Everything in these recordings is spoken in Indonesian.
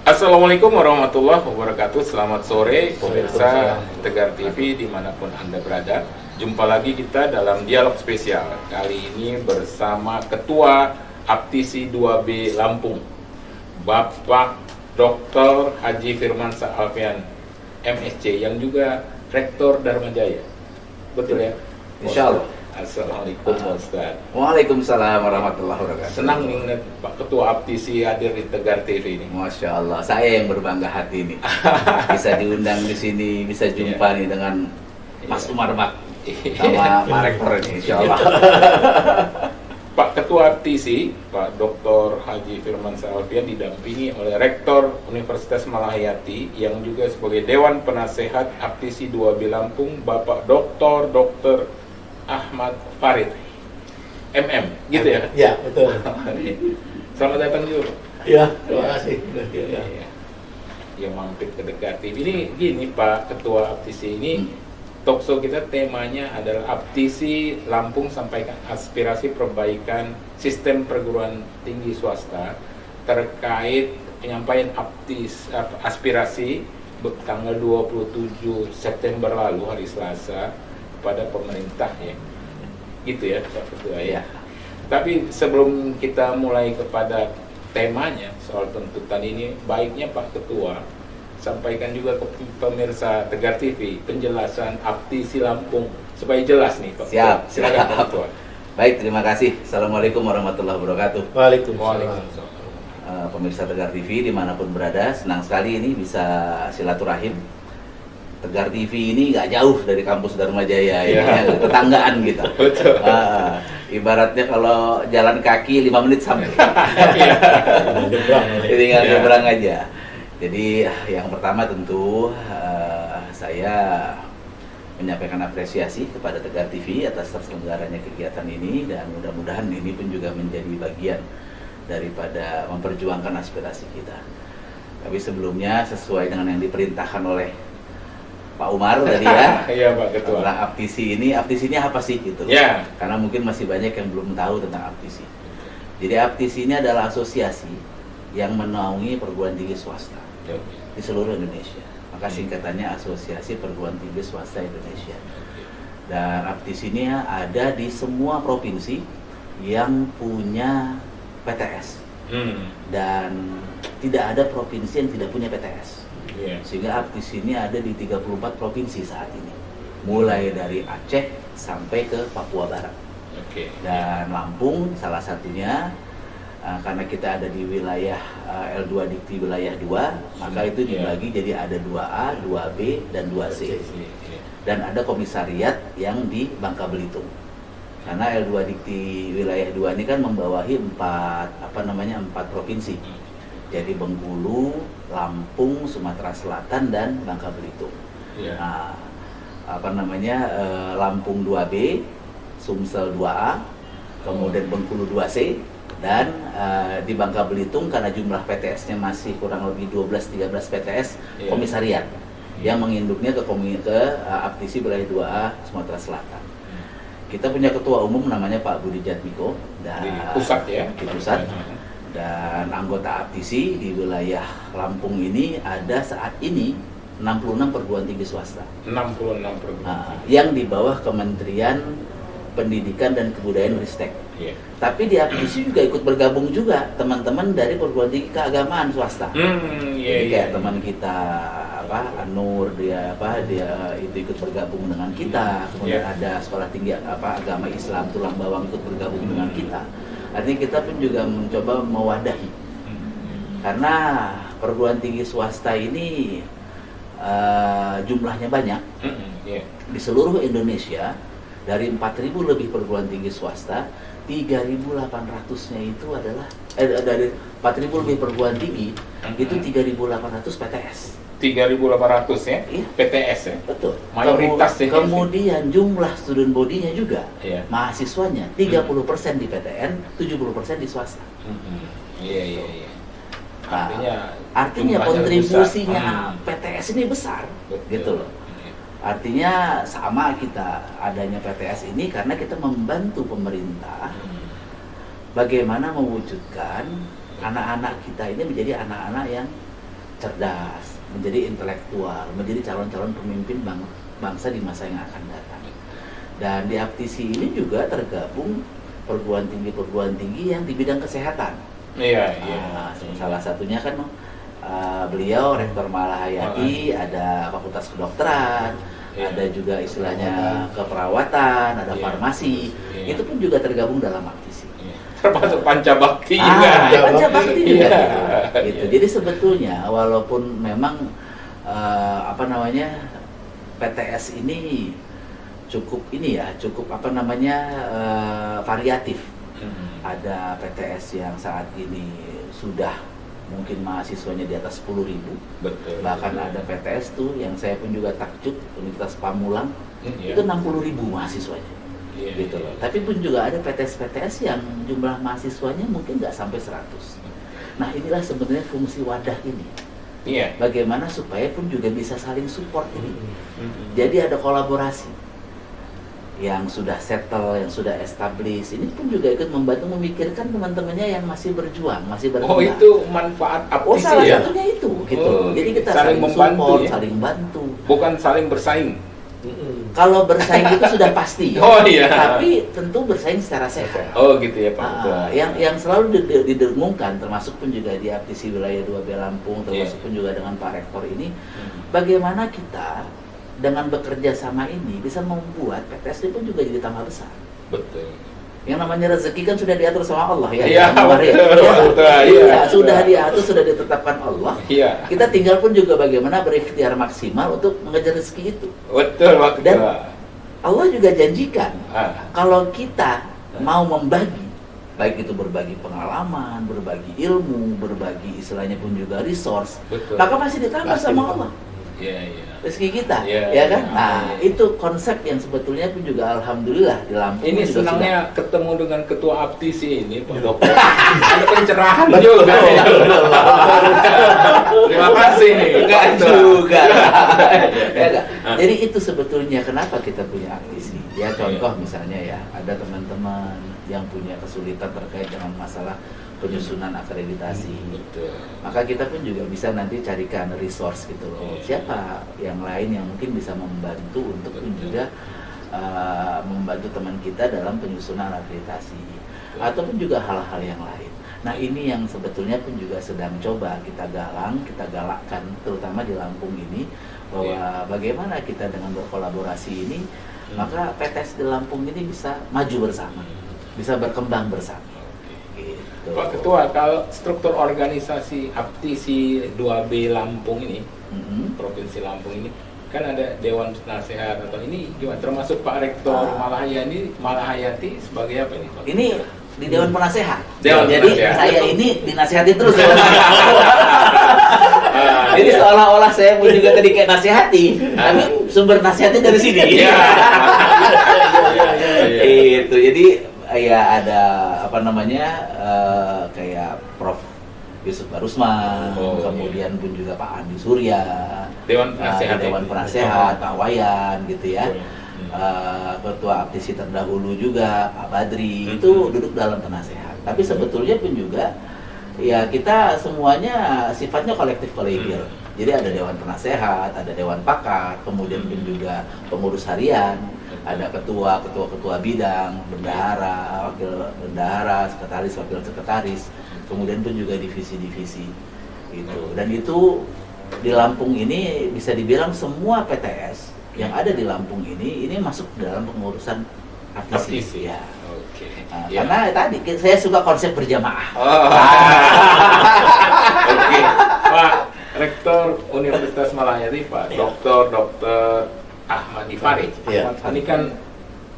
Assalamualaikum warahmatullahi wabarakatuh. Selamat sore pemirsa Tegar TV dimanapun Anda berada. Jumpa lagi kita dalam dialog spesial. Kali ini bersama Ketua Aptisi 2B Lampung, Bapak Dr. Haji Firmansyah Alfian MSc, yang juga Rektor Dharma Jaya. Betul ya? Insya Allah. Assalamualaikum Ustaz. Waalaikumsalam warahmatullahi wabarakatuh. Senang nih ngeliat Pak Ketua Aptisi hadir di Tegar TV ini. Masya Allah, saya yang berbangga hati nih. Bisa diundang di sini, bisa jumpa nih dengan Mas Umar Bak sama Pak Rektor ini, Insya Allah. Pak Ketua Aptisi, Pak Dr. Haji Firmansyah Alfian didampingi oleh Rektor Universitas Malahayati yang juga sebagai Dewan Penasehat Aptisi 2B Lampung, Bapak Dr. Ahmad Farid MM, gitu ya? Ya, betul. Selamat datang juga, Pak. Ya, terima kasih. Yang mampir ke Tegar TV. Ini gini Pak Ketua Aptisi, ini talkshow kita temanya adalah Aptisi Lampung sampaikan aspirasi perbaikan sistem perguruan tinggi swasta terkait penyampaian aspirasi tanggal 27 September lalu, hari Selasa, pada pemerintah ya, gitu ya Pak Ketua ya. Tapi sebelum kita mulai kepada temanya soal tuntutan ini, baiknya Pak Ketua sampaikan juga ke pemirsa Tegar TV penjelasan Aptisi Lampung supaya jelas nih Pak. Siap, Silakan Pak Ketua. Baik, terima kasih. Assalamualaikum warahmatullahi wabarakatuh. Waalaikumsalam. Pemirsa Tegar TV dimanapun berada, senang sekali ini bisa silaturahim. Tegar TV ini nggak jauh dari kampus Dharma Jaya, ya. Tetanggaan kita. Betul. Ibaratnya kalau jalan kaki 5 menit sampai. Nyebrang. Tinggal nyebrang aja. Jadi yang pertama tentu saya menyampaikan apresiasi kepada Tegar TV atas terselenggaranya kegiatan ini, dan mudah-mudahan ini pun juga menjadi bagian daripada memperjuangkan aspirasi kita. Tapi sebelumnya, sesuai dengan yang diperintahkan oleh Pak Umar tadi ya, Iya Pak Ketua. tentang Aptisi ini apa sih gitu? Ya. Karena mungkin masih banyak yang belum tahu tentang Aptisi. Jadi Aptisi ini adalah asosiasi yang menaungi perguruan tinggi swasta di seluruh Indonesia. Maka singkatannya Asosiasi Perguruan Tinggi Swasta Indonesia. Dan Aptisi ini ada di semua provinsi yang punya PTS. Dan tidak ada provinsi yang tidak punya PTS. Sehingga Aptisi ini ada di 34 provinsi saat ini, mulai dari Aceh sampai ke Papua Barat. Dan Lampung salah satunya, karena kita ada di wilayah L2 Dikti wilayah 2, maka itu dibagi jadi ada 2A, 2B, dan 2C. Dan ada komisariat yang di Bangka Belitung. Karena L2 Dikti wilayah 2 ini kan membawahi 4 provinsi. Jadi Bengkulu, Lampung, Sumatera Selatan, dan Bangka Belitung. Nah, Lampung 2B, Sumsel 2A, kemudian Bengkulu 2C, dan di Bangka Belitung karena jumlah PTS-nya masih kurang lebih 12-13 PTS komisariat yang menginduknya ke Aptisi wilayah 2A Sumatera Selatan. Kita punya ketua umum namanya Pak Budi Jatmiko Di pusat ya. Di pusat. Dan anggota Aptisi di wilayah Lampung ini ada saat ini 66 perguruan tinggi swasta. 66 perguruan tinggi. Yang di bawah Kementerian Pendidikan dan Kebudayaan Ristek. Tapi di Aptisi juga ikut bergabung juga teman-teman dari perguruan tinggi keagamaan swasta. Jadi kayak teman kita Nur, dia itu ikut bergabung dengan kita. Kemudian ada sekolah tinggi agama Islam Tulang Bawang ikut bergabung dengan kita. Artinya kita pun juga mencoba mewadahi, karena perguruan tinggi swasta ini jumlahnya banyak di seluruh Indonesia. Dari 4.000 lebih perguruan tinggi swasta, 3.800-nya itu adalah dari 4.000 lebih perguruan tinggi itu 3.800 PTS. 3.800 ya? Iya. PTS ya? Betul. Mayoritas ya. Kemudian jumlah student body-nya juga, mahasiswanya 30% di PTN, 70% di swasta. Iya. Artinya kontribusinya PTS ini besar. Betul. Gitu loh. Artinya sama kita adanya PTS ini karena kita membantu pemerintah bagaimana mewujudkan anak-anak kita ini menjadi anak-anak yang cerdas, menjadi intelektual, menjadi calon-calon pemimpin bangsa di masa yang akan datang. Dan di Aptisi ini juga tergabung perguruan tinggi yang di bidang kesehatan. Iya. Salah satunya kan beliau Rektor Malahayati, ada Fakultas Kedokteran, ada juga istilahnya keperawatan, ada farmasi. Itu pun juga tergabung dalam Aptisi. Termasuk Pancabakti juga. Pancabakti juga. Gitu. Jadi sebetulnya walaupun memang PTS ini cukup variatif. Ada PTS yang saat ini sudah mungkin mahasiswanya di atas 10.000. Betul. Bahkan ada PTS tuh yang saya pun juga takjub, Universitas Pamulang, itu 60.000 mahasiswanya. Gitu loh. Tapi pun juga ada PTS yang jumlah mahasiswanya mungkin nggak sampai 100. Nah, inilah sebenarnya fungsi wadah ini. Bagaimana supaya pun juga bisa saling support ini. Jadi ada kolaborasi yang sudah settle, yang sudah establish. Ini pun juga ikut membantu memikirkan teman-temannya yang masih berjuang, masih berkembang. Oh, itu manfaat Aptisi salah satunya itu, gitu. Jadi kita saling membantu, support, saling bantu. Bukan saling bersaing. Kalau bersaing itu sudah pasti. Tapi tentu bersaing secara sehat. Oh, gitu ya, Pak. Yang selalu didengungkan, termasuk pun juga di Aptisi wilayah 2B Lampung, termasuk pun juga dengan Pak Rektor ini, bagaimana kita dengan bekerja sama ini bisa membuat PTS ini pun juga jadi tambah besar. Betul. Yang namanya rezeki kan sudah diatur sama Allah ya. Sudah diatur, sudah ditetapkan Allah. Kita tinggal pun juga bagaimana berikhtiar maksimal untuk mengejar rezeki itu. Betul, Pak. Dan Allah juga janjikan kalau kita mau membagi, baik itu berbagi pengalaman, berbagi ilmu, berbagi istilahnya pun juga resource, maka masih ditambah sama Allah. Rezeki kita, ya kan? Nah, itu konsep yang sebetulnya pun juga alhamdulillah di Lampung. Ini senangnya ketemu dengan ketua Aptisi ini, Pak Dokter. Ada pencerahan juga. Terima kasih nih. Enggak juga. Jadi itu sebetulnya kenapa kita punya Aptisi. Ya contoh misalnya ya, ada teman-teman yang punya kesulitan terkait dengan masalah penyusunan akreditasi. Maka kita pun juga bisa nanti carikan resource gitu loh. Siapa yang lain yang mungkin bisa membantu untuk pun juga membantu teman kita dalam penyusunan akreditasi ataupun juga hal-hal yang lain. Nah, ini yang sebetulnya pun juga sedang coba kita galakkan terutama di Lampung ini, bahwa bagaimana kita dengan berkolaborasi ini maka PTS di Lampung ini bisa maju bersama, bisa berkembang bersama. Pak Ketua, kalau struktur organisasi Aptisi 2B Lampung ini, Provinsi Lampung ini, kan ada Dewan Penasehat atau ini gimana? Termasuk Pak Rektor Malahayati sebagai apa ini, Pak? Ini di Dewan Penasehat. Jadi penasehat. Saya ini dinasehati terus. Jadi seolah-olah saya pun juga tadi kayak nasihati, tapi sumber nasihatnya dari sini. Itu jadi ya ada kayak Prof. Yusuf Barusman, kemudian pun juga Pak Andi Surya, Dewan Penasehat, Pak Wayan gitu ya. Ketua Aptisi terdahulu juga Pak Badri itu duduk dalam penasehat. Tapi sebetulnya pun juga ya kita semuanya sifatnya kolektif kolegial. Jadi ada Dewan Penasehat, ada Dewan Pakar, kemudian pun juga pengurus harian, ada ketua bidang, bendahara, wakil bendahara, sekretaris, wakil sekretaris, kemudian pun juga divisi-divisi gitu. Dan itu di Lampung ini bisa dibilang semua PTS yang ada di Lampung ini masuk dalam pengurusan Aptisi. Ya. Karena tadi saya suka konsep berjamaah. Pak Rektor Universitas Malahayati, Pak Dr. Ahmad Ifari. Ini kan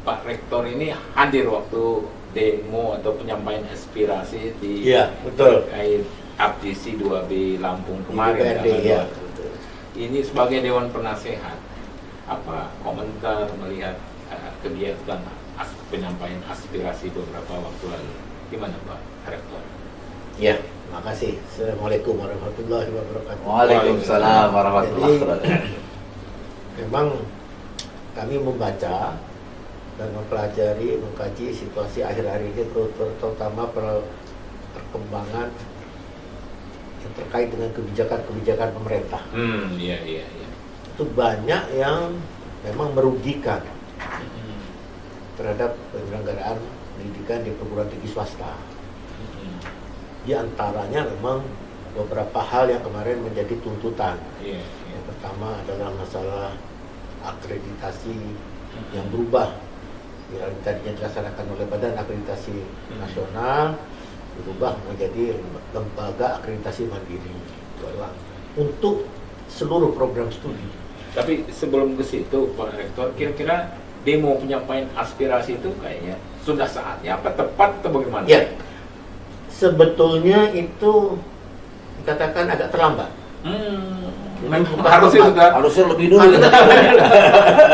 Pak Rektor ini hadir waktu demo atau penyampaian aspirasi di terkait Aptisi 2B Lampung kemarin. Ini sebagai Dewan Penasehat, apa komentar melihat kegiatan penyampaian aspirasi beberapa waktu lalu? Gimana Pak Rektor? Ya, makasih. Assalamualaikum warahmatullahi wabarakatuh. Waalaikumsalam warahmatullahi wabarakatuh. Memang kami membaca dan mempelajari, mengkaji situasi akhir-akhir ini, terutama perkembangan yang terkait dengan kebijakan-kebijakan pemerintah. Iya. Itu banyak yang memang merugikan terhadap penyelenggaraan pendidikan di perguruan tinggi swasta. Di antaranya memang beberapa hal yang kemarin menjadi tuntutan. Yang pertama adalah masalah akreditasi yang berubah. Yang tadinya dilaksanakan oleh Badan Akreditasi Nasional berubah menjadi lembaga akreditasi mandiri untuk seluruh program studi. Tapi sebelum ke situ, Pak Rektor, kira-kira demo penyampaian aspirasi itu kayaknya sudah saatnya apa tepat atau bagaimana? Ya, sebetulnya itu dikatakan agak terlambat. Harusnya lebih dulu.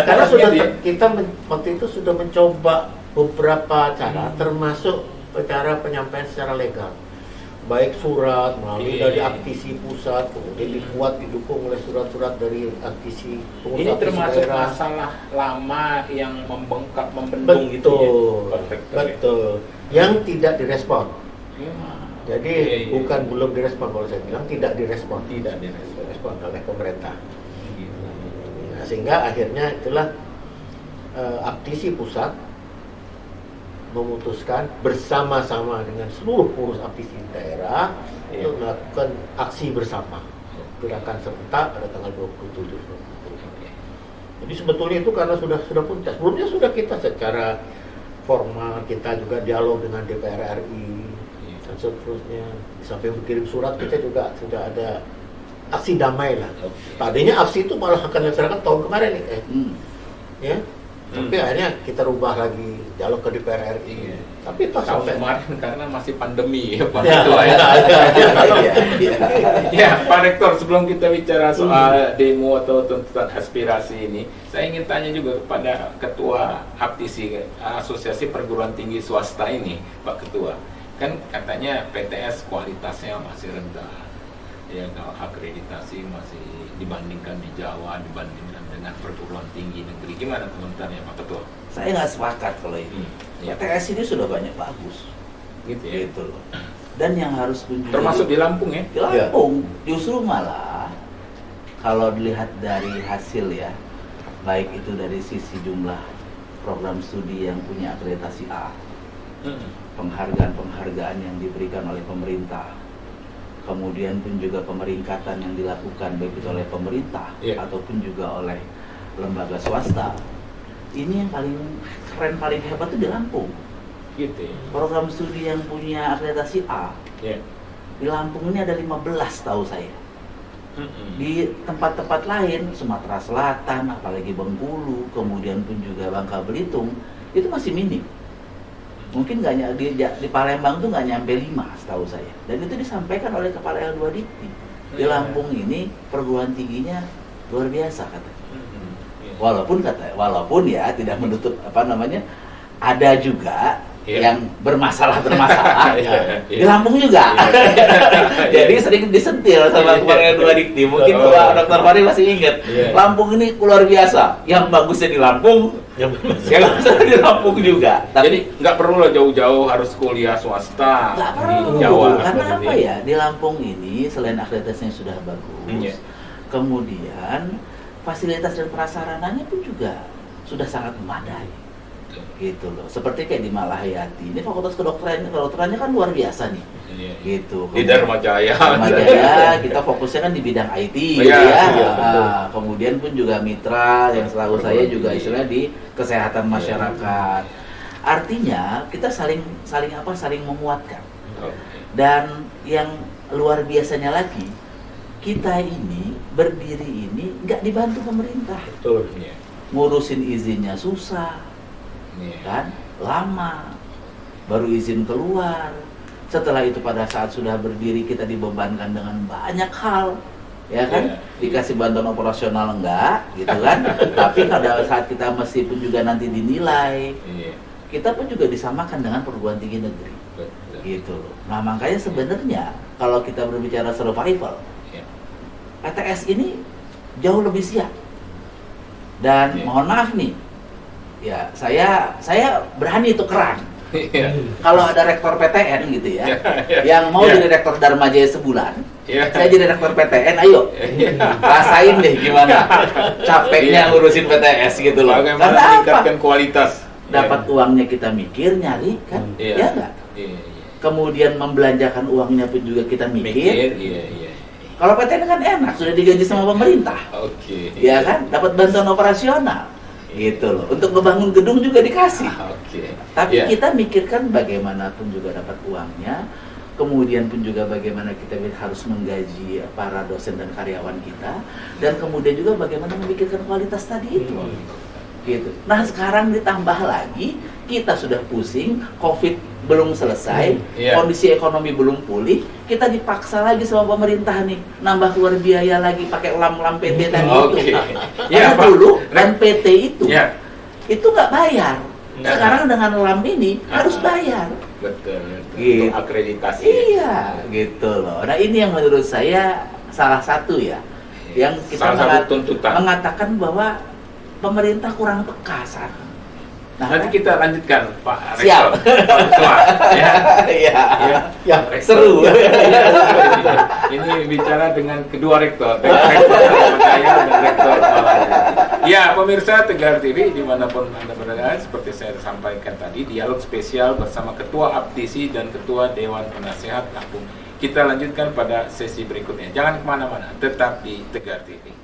Karena sudah Gitu ya? kita waktu itu sudah mencoba beberapa cara, termasuk cara penyampaian secara legal, baik surat melalui dari aktisi pusat, kemudian dibuat didukung oleh surat-surat dari aktisi Ini pengusaha termasuk daerah. masalah lama yang membendung gitu ya, Pak Rektor, ya? Betul. Yang tidak direspon. Ya. Jadi Iya. bukan belum direspon, kalau saya bilang tidak direspon. Tidak direspon. Oleh pemerintah. Gitu. Nah, sehingga akhirnya itulah aktisi pusat memutuskan bersama-sama dengan seluruh pengurus aktisi daerah untuk melakukan aksi bersama gerakan serentak pada tanggal 27. Jadi sebetulnya itu karena sudah puncak. Sebelumnya sudah kita secara formal kita juga dialog dengan DPR RI dan seterusnya, sampai berkirim surat kita juga sudah ada aksi damai lah. Tadinya aksi itu malah akan dilaksanakan tahun kemarin nih, ya. Tapi akhirnya kita rubah lagi dialog ke DPR RI. Tapi pas Tahun sampai kemarin karena masih pandemi ya, Pak Ya, Ketua ya. Iya. Ya, Pak Rektor, sebelum kita bicara soal demo atau tuntutan aspirasi ini, saya ingin tanya juga kepada Ketua APTISI, Asosiasi Perguruan Tinggi Swasta ini, Pak Ketua. Kan katanya PTS kualitasnya masih rendah. Ya, kalau akreditasi masih dibandingkan di Jawa, dibandingkan dengan perguruan tinggi negeri. Gimana komentarnya, Pak Ketua? Saya nggak sepakat kalau ini. Ya. PTS ini sudah banyak bagus. Gitu ya. Gitu loh. Dan yang harus pun juga Termasuk di Lampung ya? di Lampung, justru malah kalau dilihat dari hasil ya, baik itu dari sisi jumlah program studi yang punya akreditasi A, penghargaan-penghargaan yang diberikan oleh pemerintah, kemudian pun juga pemeringkatan yang dilakukan baik itu oleh pemerintah ataupun juga oleh lembaga swasta. Ini yang paling keren, paling hebat itu di Lampung. Gitu ya. Program studi yang punya akreditasi A di Lampung ini ada 15 tahu saya. Di tempat-tempat lain, Sumatera Selatan, apalagi Bengkulu, kemudian pun juga Bangka Belitung, itu masih minim. Mungkin nggak di Palembang tuh nggak nyampe 5 setahu saya. Dan itu disampaikan oleh Kepala L2 Dikti. Di Lampung ini perguruan tingginya luar biasa katanya. Walaupun ya tidak menutup ada juga yang bermasalah di Lampung juga. Jadi sering disentil sama Kepala L2 Dikti. Mungkin Dr. Fari masih ingat. Lampung ini luar biasa. Yang bagusnya di Lampung, yang bagusnya di Lampung juga. Jadi nggak perlu lah jauh-jauh harus kuliah swasta Nggak di perlu. Jawa. Karena apa ya? Di Lampung ini selain akreditasinya sudah bagus, kemudian fasilitas dan prasarananya pun juga sudah sangat memadai. Gitu loh. Seperti kayak di Malahayati. Ini fakultas kedokterannya kan luar biasa nih. Gitu. Di Dharma Jaya. Kita fokusnya kan di bidang IT Oh, gitu iya, ya. betul. Kemudian pun juga mitra yang setahu saya juga istilahnya di kesehatan masyarakat. Artinya kita saling menguatkan. Dan yang luar biasanya lagi, kita ini berdiri ini nggak dibantu pemerintah. betul. Ngurusin izinnya susah, kan lama, baru izin keluar. Setelah itu pada saat sudah berdiri kita dibebankan dengan banyak hal, ya kan? Dikasih bantuan operasional enggak, gitu kan? Tapi pada saat kita meskipun juga nanti dinilai, kita pun juga disamakan dengan perguruan tinggi negeri, gitu loh. Nah makanya sebenarnya kalau kita berbicara survival, PTS ini jauh lebih siap. Dan mohon maaf nih, ya saya berani tukeran. Kalau ada rektor PTN gitu ya, yang mau jadi rektor Dharma Jaya sebulan, Iya. Saya jadi rektor PTN, ayo rasain deh gimana capeknya Iya. ngurusin PTS gitu loh. Bagaimana Karena apa? meningkatkan kualitas. Dapat uangnya kita mikir, nyari kan, Iya. ya nggak? Iya. Kemudian membelanjakan uangnya pun juga kita mikir. Iya. Kalau PTN kan enak, sudah digaji sama pemerintah, Oke. ya kan? Dapat bantuan operasional, gitu loh. Untuk ngebangun gedung juga dikasih. Oke. Tapi Iya. kita mikirkan bagaimanapun juga dapat uangnya, kemudian pun juga bagaimana kita harus menggaji para dosen dan karyawan kita, dan kemudian juga bagaimana memikirkan kualitas tadi itu. Gitu. Nah sekarang ditambah lagi, kita sudah pusing, COVID belum selesai, Iya. kondisi ekonomi belum pulih, kita dipaksa lagi sama pemerintah nih, nambah keluar biaya lagi pakai lam-lam PT tadi Oke. itu. Ya, Karena Pak. dulu lam PT itu Ya. nggak bayar. Ya. Sekarang dengan lam ini harus bayar. Betul. Gitu. Untuk akreditasi. Iya, gitu loh. Nah ini yang menurut saya salah satu ya, yang kita Salah satu tuntutan. mengatakan bahwa pemerintah kurang peka saat ini. Nah, Nanti kita lanjutkan Pak Siap. Rektor. Pak Ketua, ya. Iya. Ya, Rektor. Seru. Ini bicara dengan kedua rektor, Rektor Jaya dan Rektor Malaya. Ya, pemirsa Tegar TV dimanapun Anda berada, seperti saya sampaikan tadi, dialog spesial bersama Ketua Aptisi dan Ketua Dewan Penasehat Lampung. Kita lanjutkan pada sesi berikutnya. Jangan kemana-mana, tetap di Tegar TV.